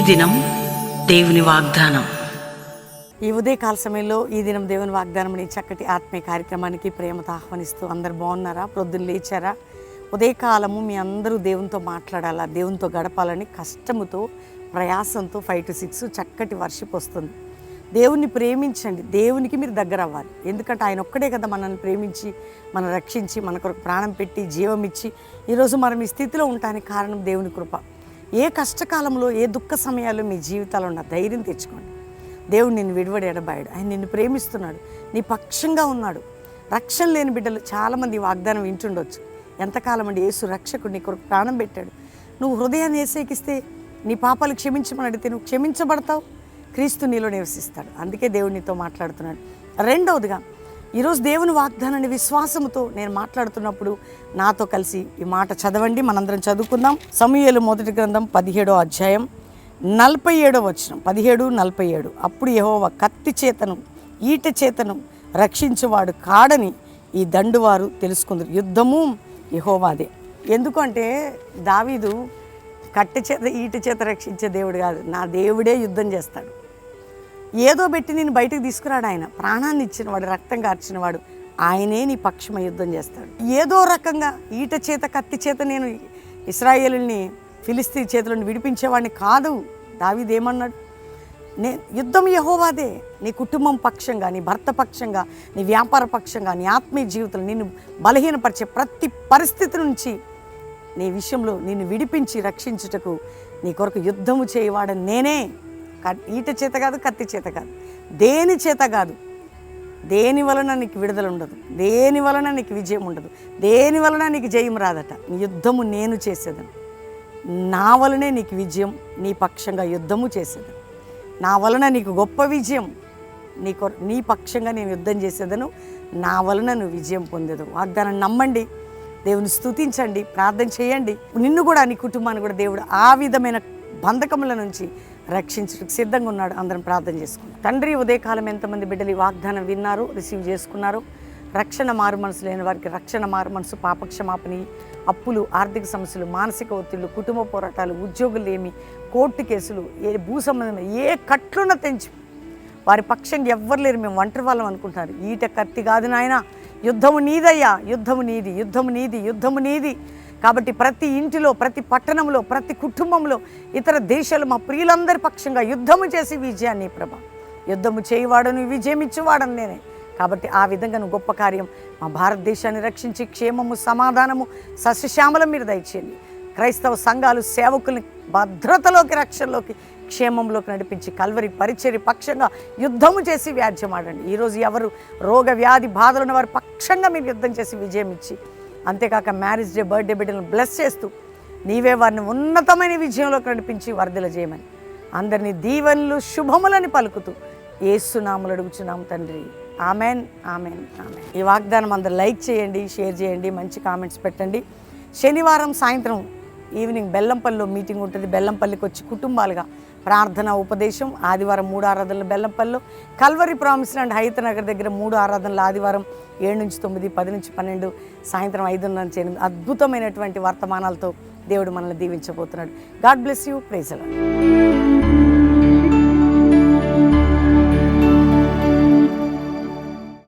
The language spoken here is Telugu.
దినం దేవుని వాగ్దానం. ఈ ఉదయకాల సమయంలో ఈ దినం దేవుని వాగ్దానం అనే చక్కటి ఆత్మీయ కార్యక్రమానికి ప్రేమతో ఆహ్వానిస్తూ అందరు బాగున్నారా? ప్రొద్దున లేచారా? ఉదయకాలము మీ అందరూ దేవునితో మాట్లాడాలా, దేవునితో గడపాలని కష్టముతో ప్రయాసంతో 5 to 6 చక్కటి వర్షిప్ వస్తుంది. దేవుణ్ణి ప్రేమించండి, దేవునికి మీరు దగ్గర అవ్వాలి. ఎందుకంటే ఆయన ఒక్కడే కదా మనల్ని ప్రేమించి మనం రక్షించి మన కొరకు ప్రాణం పెట్టి జీవం ఇచ్చి ఈరోజు మనం ఈ స్థితిలో ఉండడానికి కారణం దేవుని కృప. ఏ కష్టకాలంలో ఏ దుఃఖ సమయాల్లో మీ జీవితాల్లో ఉన్న ధైర్యం తెచ్చుకోండి. దేవుడు నిన్ను విడివడి ఎడబాయడు. ఆయన నిన్ను ప్రేమిస్తున్నాడు, నీ పక్షంగా ఉన్నాడు. రక్షణ లేని బిడ్డలు చాలామంది వాగ్దానం వింటుండొచ్చు. ఎంతకాలం అండి యేసు రక్షకుడు నీ కొరకు ప్రాణం పెట్టాడు. నువ్వు హృదయాన్ని యేసేకిస్తే నీ పాపాలు క్షమించమని అడిగితే నువ్వు క్షమించబడతావు, క్రీస్తు నీలో నివసిస్తాడు. అందుకే దేవుడు నీతో మాట్లాడుతున్నాడు. రెండవదిగా ఈరోజు దేవుని వాగ్దానాన్ని విశ్వాసముతో నేను మాట్లాడుతున్నప్పుడు నాతో కలిసి ఈ మాట చదవండి, మనందరం చదువుకుందాం. సమూయేలు మొదటి గ్రంథం 17వ అధ్యాయం 47వ వచనం. 17:47. అప్పుడు యెహోవా కత్తి చేతను ఈట చేతను రక్షించువాడు కాడని ఈ దండువారు తెలుసుకుందరు. యుద్ధము యెహోవాదే. ఎందుకంటే దావీదు కట్టె చేత ఈట చేత రక్షించే దేవుడు కాదు, నా దేవుడే యుద్ధం చేస్తాడు. ఏదో పెట్టి నేను బయటకు తీసుకురాడు. ఆయన ప్రాణాన్ని ఇచ్చినవాడు, రక్తం కార్చినవాడు, ఆయనే నీ పక్షమ యుద్ధం చేస్తాడు. ఏదో రకంగా ఈట చేత కత్తి చేత నేను ఇశ్రాయేలుని ఫిలిస్తీ చేతులను విడిపించేవాడిని కాదు. దావీదు ఏమన్నాడు? యుద్ధం యెహోవాదే. నీ కుటుంబం పక్షంగా, నీ భర్త పక్షంగా, నీ వ్యాపార పక్షంగా, నీ ఆత్మీయ జీవితంలో నిన్ను బలహీనపరిచే ప్రతి పరిస్థితి నుంచి నీ విషయంలో నిన్ను విడిపించి రక్షించుటకు నీ కొరకు యుద్ధము చేయవాడని నేనే. ఈట చేత కాదు, కత్తి చేత కాదు, దేని చేత కాదు. దేని వలన నీకు విడుదల ఉండదు, దేని వలన నీకు విజయం ఉండదు, దేని వలన నీకు జయం రాదట. నీ యుద్ధము నేను చేసేదను, నా వలనే నీకు విజయం, నీ పక్షంగా యుద్ధము చేసేదను. నా వలన నీకు గొప్ప విజయం, నీ పక్షంగా నేను యుద్ధం చేసేదను, నా వలన నువ్వు విజయం పొందేదు. వాగ్దానం నమ్మండి, దేవుని స్తుతించండి, ప్రార్థన చేయండి. నిన్ను కూడా నీ కుటుంబాన్ని కూడా దేవుడు ఆ విధమైన బంధకముల నుంచి రక్షించడానికి సిద్ధంగా ఉన్నాడు. అందరం ప్రార్థన చేసుకున్నాం. తండ్రి, ఉదయకాలం ఎంతమంది బిడ్డలు ఈ వాగ్దానం విన్నారు, రిసీవ్ చేసుకున్నారు. రక్షణ మారు మనసు లేని వారికి రక్షణ మారు మనసు, పాపక్షమాపణి, అప్పులు, ఆర్థిక సమస్యలు, మానసిక ఒత్తిళ్లు, కుటుంబ పోరాటాలు, ఉద్యోగులు ఏమి, కోర్టు కేసులు, ఏ భూ సంబంధం ఏ కట్లున్న తెంచి వారి పక్షంగా ఎవ్వరు లేరు, మేము ఒంటరి వాళ్ళం అనుకుంటారు. ఈట కత్తి కాదు నాయన, యుద్ధము నీదయ్యా, యుద్ధము నీది, యుద్ధము నీది, యుద్ధము నీది. కాబట్టి ప్రతి ఇంటిలో, ప్రతి పట్టణంలో, ప్రతి కుటుంబంలో, ఇతర దేశాలు మా ప్రియులందరి పక్షంగా యుద్ధము చేసి విజయాన్ని ప్రభా, యుద్ధము చేయవాడను విజయం ఇచ్చేవాడను నేనే. కాబట్టి ఆ విధంగా నువ్వు గొప్ప కార్యం మా భారతదేశాన్ని రక్షించి క్షేమము, సమాధానము, సస్యశ్యామలం మీరు దయచేయండి. క్రైస్తవ సంఘాలు, సేవకుల్ని భద్రతలోకి, రక్షణలోకి, క్షేమంలోకి నడిపించి కల్వరి పరిచర్య పక్షంగా యుద్ధము చేసి వ్యాజ్యమాడండి. ఈరోజు ఎవరు రోగ వ్యాధి బాధలు ఉన్న వారి పక్షంగా మీరు యుద్ధం చేసి విజయం ఇచ్చి, అంతేకాక మ్యారేజ్ డే, బర్త్డే బిడ్డలను బ్లెస్ చేస్తూ నీవే వారిని ఉన్నతమైన విజయంలోకి నడిపించి వర్ధల చేయమని అందరినీ దీవెనలు, శుభములని పలుకుతూ యేసునామములో అడుగుచున్నాము తండ్రి. Amen, amen, amen. ఈ వాగ్దానం అందరూ లైక్ చేయండి, షేర్ చేయండి, మంచి కామెంట్స్ పెట్టండి. శనివారం సాయంత్రం ఈవినింగ్ బెల్లంపల్లిలో మీటింగ్ ఉంటుంది. బెల్లంపల్లికి వచ్చి కుటుంబాలుగా ప్రార్థన, ఉపదేశం. ఆదివారం 3 ఆరాధనలు బెల్లంపల్లిలో, కల్వరి ప్రామిస్ ల్యాండ్ హైతనగర్ దగ్గర 3 ఆరాధనలు. ఆదివారం 7 నుంచి 9, 10 నుంచి 12, సాయంత్రం 5:30 నుంచి 8. అద్భుతమైనటువంటి వర్తమానాలతో దేవుడు మనల్ని దీవించబోతున్నాడు. God bless you. Praise the lord.